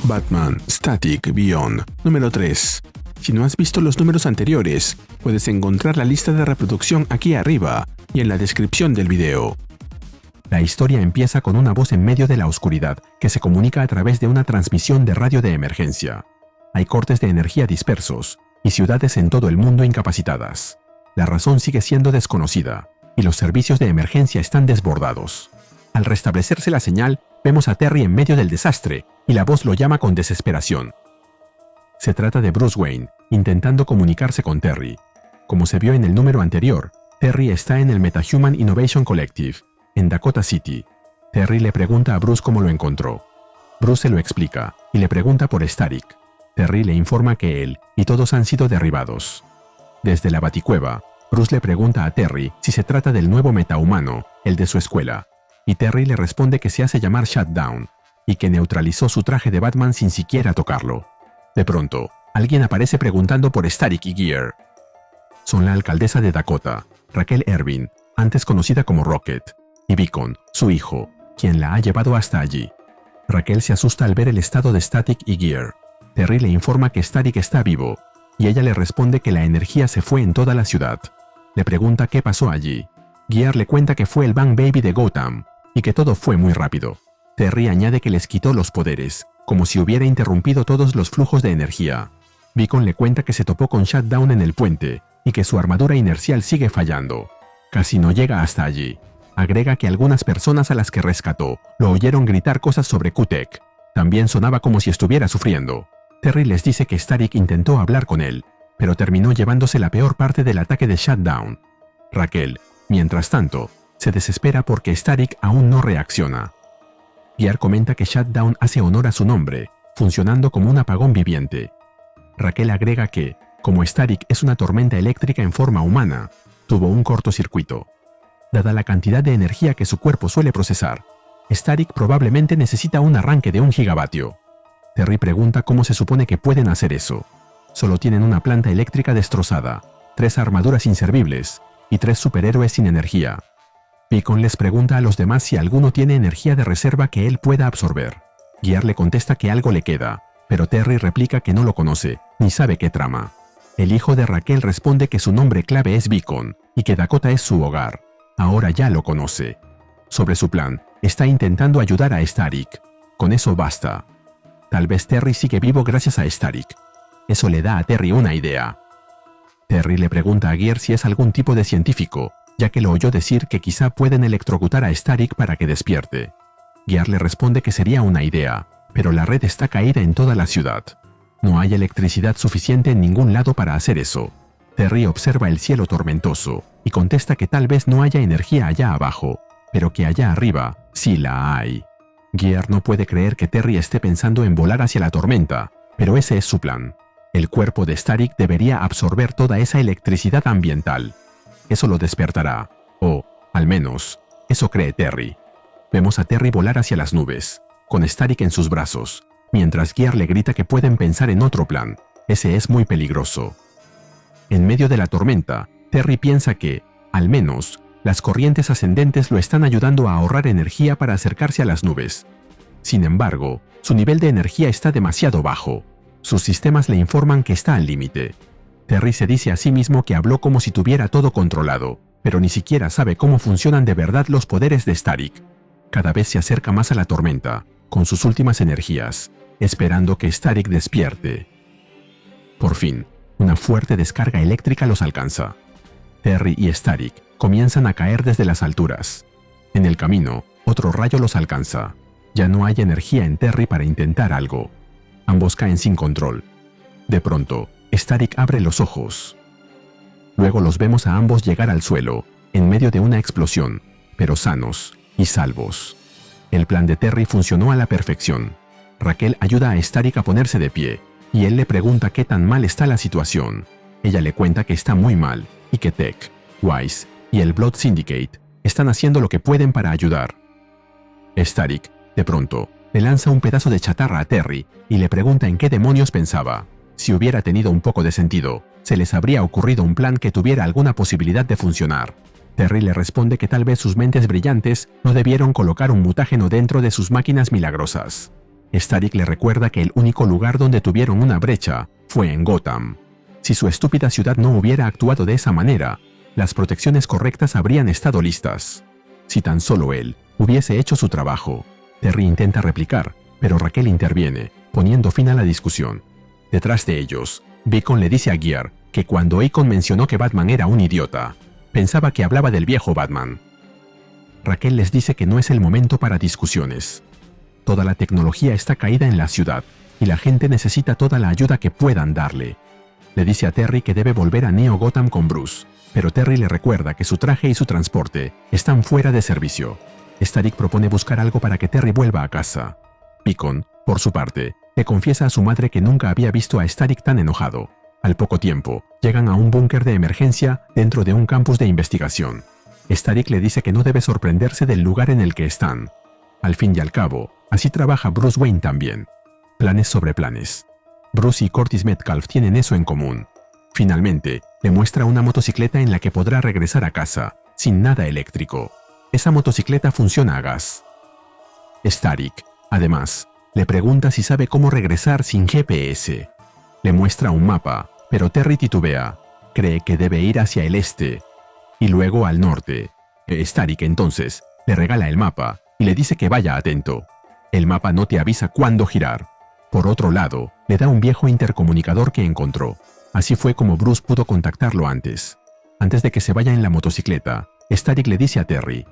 Batman Static Beyond, número 3. Si no has visto los números anteriores, puedes encontrar la lista de reproducción aquí arriba y en la descripción del video. La historia empieza con una voz en medio de la oscuridad que se comunica a través de una transmisión de radio de emergencia. Hay cortes de energía dispersos y ciudades en todo el mundo incapacitadas. La razón sigue siendo desconocida y los servicios de emergencia están desbordados. Al restablecerse la señal, vemos a Terry en medio del desastre y la voz lo llama con desesperación. Se trata de Bruce Wayne, intentando comunicarse con Terry. Como se vio en el número anterior, Terry está en el MetaHuman Innovation Collective, en Dakota City. Terry le pregunta a Bruce cómo lo encontró. Bruce se lo explica y le pregunta por Static. Terry le informa que él y todos han sido derribados. Desde la Baticueva, Bruce le pregunta a Terry si se trata del nuevo metahumano, el de su escuela, y Terry le responde que se hace llamar Shutdown y que neutralizó su traje de Batman sin siquiera tocarlo. De pronto, alguien aparece preguntando por Static y Gear. Son la alcaldesa de Dakota, Raquel Ervin, antes conocida como Rocket, y Beacon, su hijo, quien la ha llevado hasta allí. Raquel se asusta al ver el estado de Static y Gear. Terry le informa que Static está vivo, y ella le responde que la energía se fue en toda la ciudad. Le pregunta qué pasó allí. Gear le cuenta que fue el Bang Baby de Gotham, y que todo fue muy rápido. Terry añade que les quitó los poderes, como si hubiera interrumpido todos los flujos de energía. Beacon le cuenta que se topó con Shutdown en el puente y que su armadura inercial sigue fallando. Casi no llega hasta allí. Agrega que algunas personas a las que rescató lo oyeron gritar cosas sobre Q-Tech. También sonaba como si estuviera sufriendo. Terry les dice que Static intentó hablar con él, pero terminó llevándose la peor parte del ataque de Shutdown. Raquel, mientras tanto, se desespera porque Static aún no reacciona. Gear comenta que Shutdown hace honor a su nombre, funcionando como un apagón viviente. Raquel agrega que, como Static es una tormenta eléctrica en forma humana, tuvo un cortocircuito. Dada la cantidad de energía que su cuerpo suele procesar, Static probablemente necesita un arranque de 1 gigavatio. Terry pregunta cómo se supone que pueden hacer eso. Solo tienen una planta eléctrica destrozada, 3 armaduras inservibles y 3 superhéroes sin energía. Beacon les pregunta a los demás si alguno tiene energía de reserva que él pueda absorber. Gear le contesta que algo le queda, pero Terry replica que no lo conoce, ni sabe qué trama. El hijo de Raquel responde que su nombre clave es Beacon y que Dakota es su hogar. Ahora ya lo conoce. Sobre su plan, está intentando ayudar a Static. Con eso basta. Tal vez Terry sigue vivo gracias a Static. Eso le da a Terry una idea. Terry le pregunta a Gear si es algún tipo de científico, ya que lo oyó decir que quizá pueden electrocutar a Static para que despierte. Gear le responde que sería una idea, pero la red está caída en toda la ciudad. No hay electricidad suficiente en ningún lado para hacer eso. Terry observa el cielo tormentoso y contesta que tal vez no haya energía allá abajo, pero que allá arriba sí la hay. Gear no puede creer que Terry esté pensando en volar hacia la tormenta, pero ese es su plan. El cuerpo de Static debería absorber toda esa electricidad ambiental. Eso lo despertará, o, al menos, eso cree Terry. Vemos a Terry volar hacia las nubes, con Static en sus brazos, mientras Gear le grita que pueden pensar en otro plan. Ese es muy peligroso. En medio de la tormenta, Terry piensa que, al menos, las corrientes ascendentes lo están ayudando a ahorrar energía para acercarse a las nubes. Sin embargo, su nivel de energía está demasiado bajo. Sus sistemas le informan que está al límite. Terry se dice a sí mismo que habló como si tuviera todo controlado, pero ni siquiera sabe cómo funcionan de verdad los poderes de Static. Cada vez se acerca más a la tormenta, con sus últimas energías, esperando que Static despierte. Por fin, una fuerte descarga eléctrica los alcanza. Terry y Static comienzan a caer desde las alturas. En el camino, otro rayo los alcanza. Ya no hay energía en Terry para intentar algo. Ambos caen sin control. De pronto, Static abre los ojos. Luego los vemos a ambos llegar al suelo, en medio de una explosión, pero sanos y salvos. El plan de Terry funcionó a la perfección. Raquel ayuda a Static a ponerse de pie, y él le pregunta qué tan mal está la situación. Ella le cuenta que está muy mal, y que Tech, Wise y el Blood Syndicate están haciendo lo que pueden para ayudar. Static, de pronto, le lanza un pedazo de chatarra a Terry y le pregunta en qué demonios pensaba. Si hubiera tenido un poco de sentido, se les habría ocurrido un plan que tuviera alguna posibilidad de funcionar. Terry le responde que tal vez sus mentes brillantes no debieron colocar un mutágeno dentro de sus máquinas milagrosas. Static le recuerda que el único lugar donde tuvieron una brecha fue en Gotham. Si su estúpida ciudad no hubiera actuado de esa manera, las protecciones correctas habrían estado listas. Si tan solo él hubiese hecho su trabajo. Terry intenta replicar, pero Raquel interviene, poniendo fin a la discusión. Detrás de ellos, Beacon le dice a Gear que cuando Akon mencionó que Batman era un idiota, pensaba que hablaba del viejo Batman. Raquel les dice que no es el momento para discusiones. Toda la tecnología está caída en la ciudad y la gente necesita toda la ayuda que puedan darle. Le dice a Terry que debe volver a Neo Gotham con Bruce, pero Terry le recuerda que su traje y su transporte están fuera de servicio. Static propone buscar algo para que Terry vuelva a casa. Beacon, por su parte, le confiesa a su madre que nunca había visto a Static tan enojado. Al poco tiempo, llegan a un búnker de emergencia dentro de un campus de investigación. Static le dice que no debe sorprenderse del lugar en el que están. Al fin y al cabo, así trabaja Bruce Wayne también. Planes sobre planes. Bruce y Curtis Metcalf tienen eso en común. Finalmente, le muestra una motocicleta en la que podrá regresar a casa, sin nada eléctrico. Esa motocicleta funciona a gas. Static, además, le pregunta si sabe cómo regresar sin GPS. Le muestra un mapa, pero Terry titubea. Cree que debe ir hacia el este y luego al norte. Static entonces le regala el mapa y le dice que vaya atento. El mapa no te avisa cuándo girar. Por otro lado, le da un viejo intercomunicador que encontró. Así fue como Bruce pudo contactarlo antes. Antes de que se vaya en la motocicleta, Static le dice a Terry: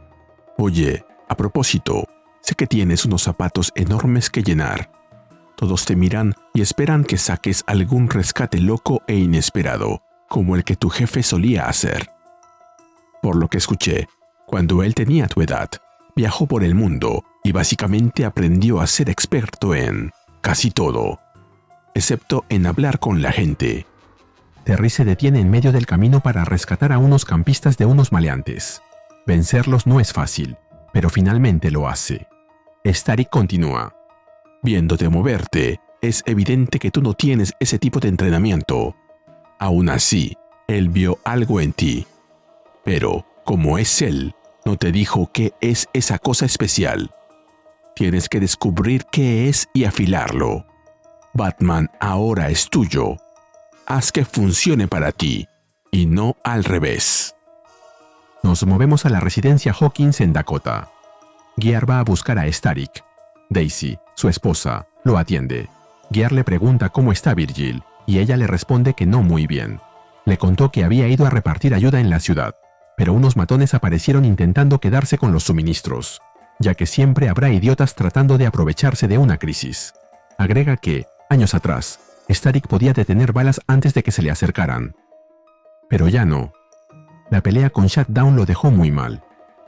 «Oye, a propósito, sé que tienes unos zapatos enormes que llenar. Todos te miran y esperan que saques algún rescate loco e inesperado, como el que tu jefe solía hacer. Por lo que escuché, cuando él tenía tu edad, viajó por el mundo y básicamente aprendió a ser experto en casi todo, excepto en hablar con la gente». Terry se detiene en medio del camino para rescatar a unos campistas de unos maleantes. Vencerlos no es fácil, pero finalmente lo hace. Static continúa: «Viéndote moverte, es evidente que tú no tienes ese tipo de entrenamiento. Aún así, él vio algo en ti. Pero, como es él, no te dijo qué es esa cosa especial. Tienes que descubrir qué es y afilarlo. Batman ahora es tuyo. Haz que funcione para ti, y no al revés». Nos movemos a la residencia Hawkins en Dakota. Gear va a buscar a Static. Daisy, su esposa, lo atiende. Gear le pregunta cómo está Virgil, y ella le responde que no muy bien. Le contó que había ido a repartir ayuda en la ciudad, pero unos matones aparecieron intentando quedarse con los suministros, ya que siempre habrá idiotas tratando de aprovecharse de una crisis. Agrega que, años atrás, Static podía detener balas antes de que se le acercaran. Pero ya no. La pelea con Shutdown lo dejó muy mal.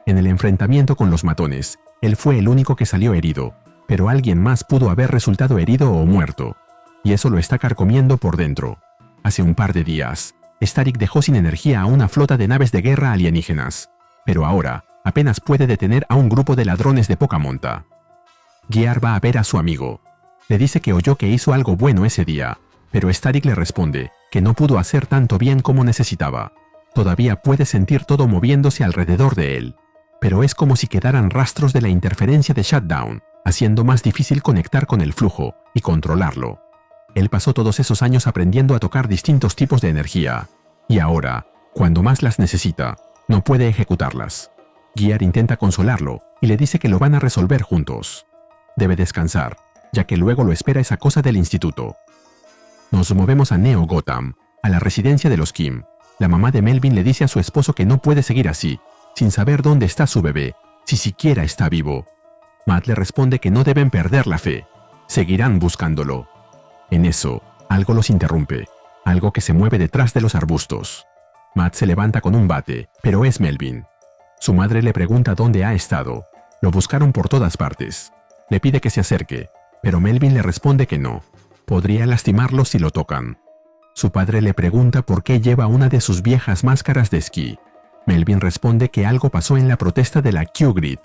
En el enfrentamiento con los matones, él fue el único que salió herido, pero alguien más pudo haber resultado herido o muerto, y eso lo está carcomiendo por dentro. Hace un par de días, Static dejó sin energía a una flota de naves de guerra alienígenas, pero ahora apenas puede detener a un grupo de ladrones de poca monta. Gear va a ver a su amigo. Le dice que oyó que hizo algo bueno ese día, pero Static le responde que no pudo hacer tanto bien como necesitaba. Todavía puede sentir todo moviéndose alrededor de él, pero es como si quedaran rastros de la interferencia de Shutdown, haciendo más difícil conectar con el flujo y controlarlo. Él pasó todos esos años aprendiendo a tocar distintos tipos de energía, y ahora, cuando más las necesita, no puede ejecutarlas. Gear intenta consolarlo y le dice que lo van a resolver juntos. Debe descansar, ya que luego lo espera esa cosa del instituto. Nos movemos a Neo Gotham, a la residencia de los Kim. La mamá de Melvin le dice a su esposo que no puede seguir así, sin saber dónde está su bebé, si siquiera está vivo. Matt le responde que no deben perder la fe, seguirán buscándolo. En eso, algo los interrumpe, algo que se mueve detrás de los arbustos. Matt se levanta con un bate, pero es Melvin. Su madre le pregunta dónde ha estado. Lo buscaron por todas partes. Le pide que se acerque, pero Melvin le responde que no. Podría lastimarlo si lo tocan. Su padre le pregunta por qué lleva una de sus viejas máscaras de esquí. Melvin responde que algo pasó en la protesta de la Q-Grid,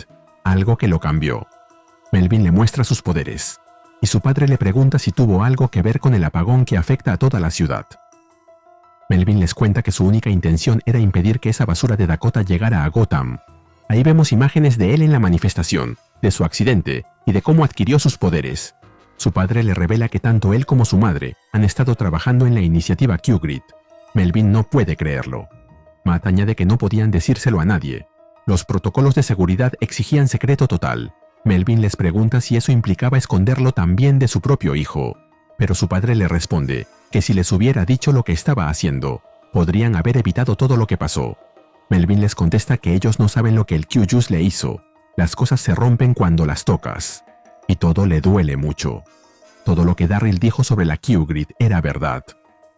algo que lo cambió. Melvin le muestra sus poderes, y su padre le pregunta si tuvo algo que ver con el apagón que afecta a toda la ciudad. Melvin les cuenta que su única intención era impedir que esa basura de Dakota llegara a Gotham. Ahí vemos imágenes de él en la manifestación, de su accidente y de cómo adquirió sus poderes. Su padre le revela que tanto él como su madre han estado trabajando en la iniciativa Q-Grid. Melvin no puede creerlo. Matt añade que no podían decírselo a nadie. Los protocolos de seguridad exigían secreto total. Melvin les pregunta si eso implicaba esconderlo también de su propio hijo, pero su padre le responde que si les hubiera dicho lo que estaba haciendo, podrían haber evitado todo lo que pasó. Melvin les contesta que ellos no saben lo que el Q-Juice le hizo. Las cosas se rompen cuando las tocas, y todo le duele mucho. Todo lo que Darryl dijo sobre la Q-Grid era verdad.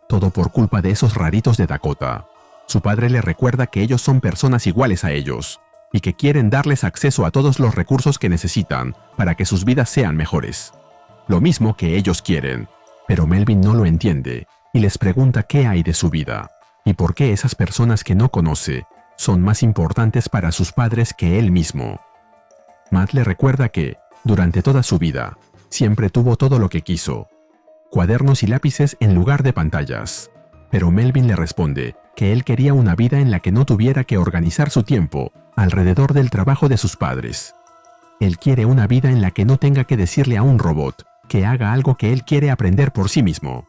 Todo por culpa de esos raritos de Dakota. Su padre le recuerda que ellos son personas iguales a ellos, y que quieren darles acceso a todos los recursos que necesitan para que sus vidas sean mejores. Lo mismo que ellos quieren, pero Melvin no lo entiende y les pregunta qué hay de su vida, y por qué esas personas que no conoce son más importantes para sus padres que él mismo. Matt le recuerda que, durante toda su vida, siempre tuvo todo lo que quiso, cuadernos y lápices en lugar de pantallas, pero Melvin le responde que él quería una vida en la que no tuviera que organizar su tiempo alrededor del trabajo de sus padres. Él quiere una vida en la que no tenga que decirle a un robot que haga algo que él quiere aprender por sí mismo.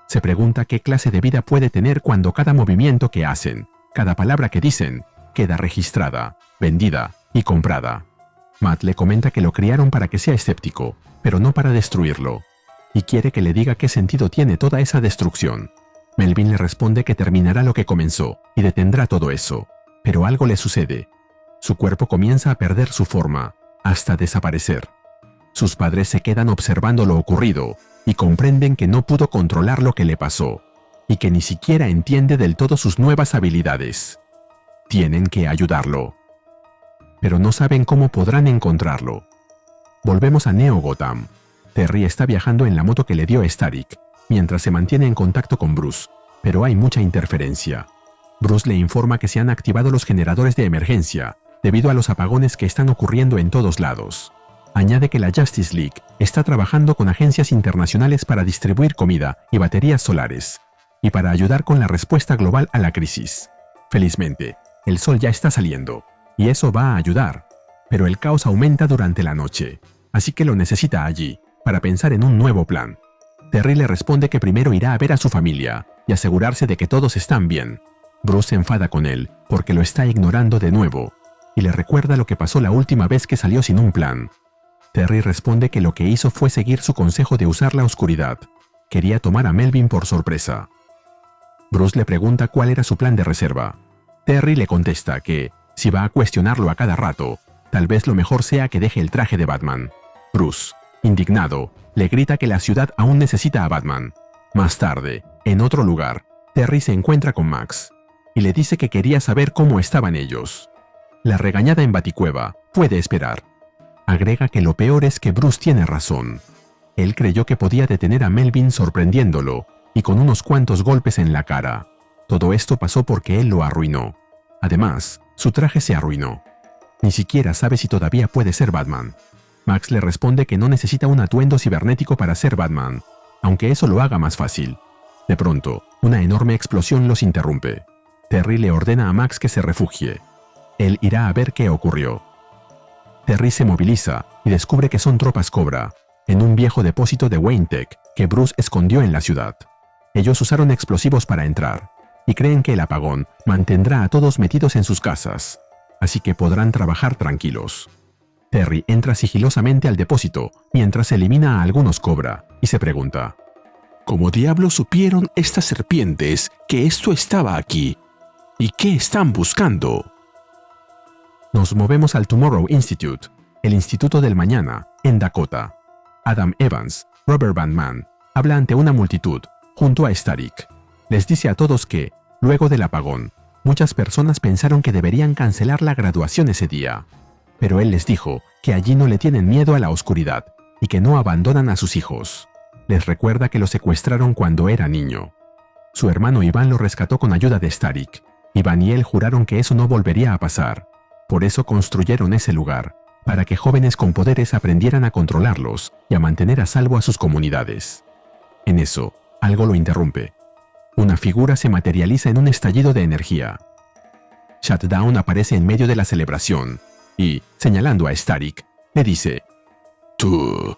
Se pregunta qué clase de vida puede tener cuando cada movimiento que hacen, cada palabra que dicen, queda registrada, vendida y comprada. Matt le comenta que lo criaron para que sea escéptico, pero no para destruirlo, y quiere que le diga qué sentido tiene toda esa destrucción. Melvin le responde que terminará lo que comenzó y detendrá todo eso, pero algo le sucede. Su cuerpo comienza a perder su forma, hasta desaparecer. Sus padres se quedan observando lo ocurrido y comprenden que no pudo controlar lo que le pasó, y que ni siquiera entiende del todo sus nuevas habilidades. Tienen que ayudarlo, pero no saben cómo podrán encontrarlo. Volvemos a Neo Gotham. Terry está viajando en la moto que le dio Static, mientras se mantiene en contacto con Bruce, pero hay mucha interferencia. Bruce le informa que se han activado los generadores de emergencia, debido a los apagones que están ocurriendo en todos lados. Añade que la Justice League está trabajando con agencias internacionales para distribuir comida y baterías solares, y para ayudar con la respuesta global a la crisis. Felizmente, el sol ya está saliendo, y eso va a ayudar, pero el caos aumenta durante la noche, así que lo necesita allí, para pensar en un nuevo plan. Terry le responde que primero irá a ver a su familia y asegurarse de que todos están bien. Bruce se enfada con él porque lo está ignorando de nuevo, y le recuerda lo que pasó la última vez que salió sin un plan. Terry responde que lo que hizo fue seguir su consejo de usar la oscuridad. Quería tomar a Melvin por sorpresa. Bruce le pregunta cuál era su plan de reserva. Terry le contesta que, si va a cuestionarlo a cada rato, tal vez lo mejor sea que deje el traje de Batman. Bruce, indignado, le grita que la ciudad aún necesita a Batman. Más tarde, en otro lugar, Terry se encuentra con Max y le dice que quería saber cómo estaban ellos. La regañada en Baticueva puede esperar. Agrega que lo peor es que Bruce tiene razón. Él creyó que podía detener a Melvin sorprendiéndolo y con unos cuantos golpes en la cara. Todo esto pasó porque él lo arruinó. Además, su traje se arruinó. Ni siquiera sabe si todavía puede ser Batman. Max le responde que no necesita un atuendo cibernético para ser Batman, aunque eso lo haga más fácil. De pronto, una enorme explosión los interrumpe. Terry le ordena a Max que se refugie. Él irá a ver qué ocurrió. Terry se moviliza y descubre que son tropas Cobra, en un viejo depósito de Wayne Tech que Bruce escondió en la ciudad. Ellos usaron explosivos para entrar, y creen que el apagón mantendrá a todos metidos en sus casas, así que podrán trabajar tranquilos. Terry entra sigilosamente al depósito mientras elimina a algunos Cobra y se pregunta: ¿cómo diablos supieron estas serpientes que esto estaba aquí? ¿Y qué están buscando? Nos movemos al Tomorrow Institute, el Instituto del Mañana, en Dakota. Adam Evans, Robert Van Man, habla ante una multitud, junto a Static. Les dice a todos que, luego del apagón, muchas personas pensaron que deberían cancelar la graduación ese día. Pero él les dijo que allí no le tienen miedo a la oscuridad y que no abandonan a sus hijos. Les recuerda que lo secuestraron cuando era niño. Su hermano Iván lo rescató con ayuda de Static. Iván y él juraron que eso no volvería a pasar. Por eso construyeron ese lugar, para que jóvenes con poderes aprendieran a controlarlos y a mantener a salvo a sus comunidades. En eso, algo lo interrumpe. Una figura se materializa en un estallido de energía. Shutdown aparece en medio de la celebración y, señalando a Static, le dice: Tú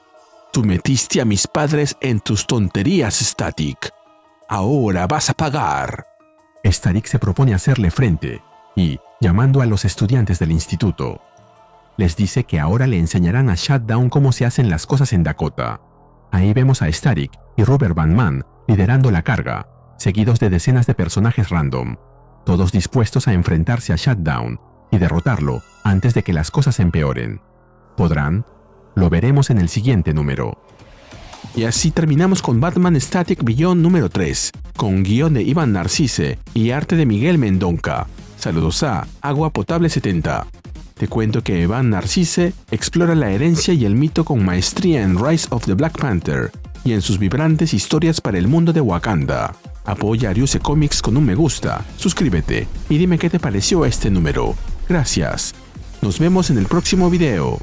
Tú metiste a mis padres en tus tonterías, Static. Ahora vas a pagar. Static se propone hacerle frente y, llamando a los estudiantes del instituto, les dice que ahora le enseñarán a Shutdown cómo se hacen las cosas en Dakota. Ahí vemos a Static y Rubber Band Man liderando la carga, seguidos de decenas de personajes random, todos dispuestos a enfrentarse a Shutdown y derrotarlo antes de que las cosas empeoren. ¿Podrán? Lo veremos en el siguiente número. Y así terminamos con Batman Static Beyond número 3, con guión de Iván Narcisse y arte de Miguel Mendonca. Saludos a Agua Potable 70. Te cuento que Iván Narcisse explora la herencia y el mito con maestría en Rise of the Black Panther y en sus vibrantes historias para el mundo de Wakanda. Apoya a Ariuse Comics con un me gusta, suscríbete y dime qué te pareció este número. Gracias. Nos vemos en el próximo video.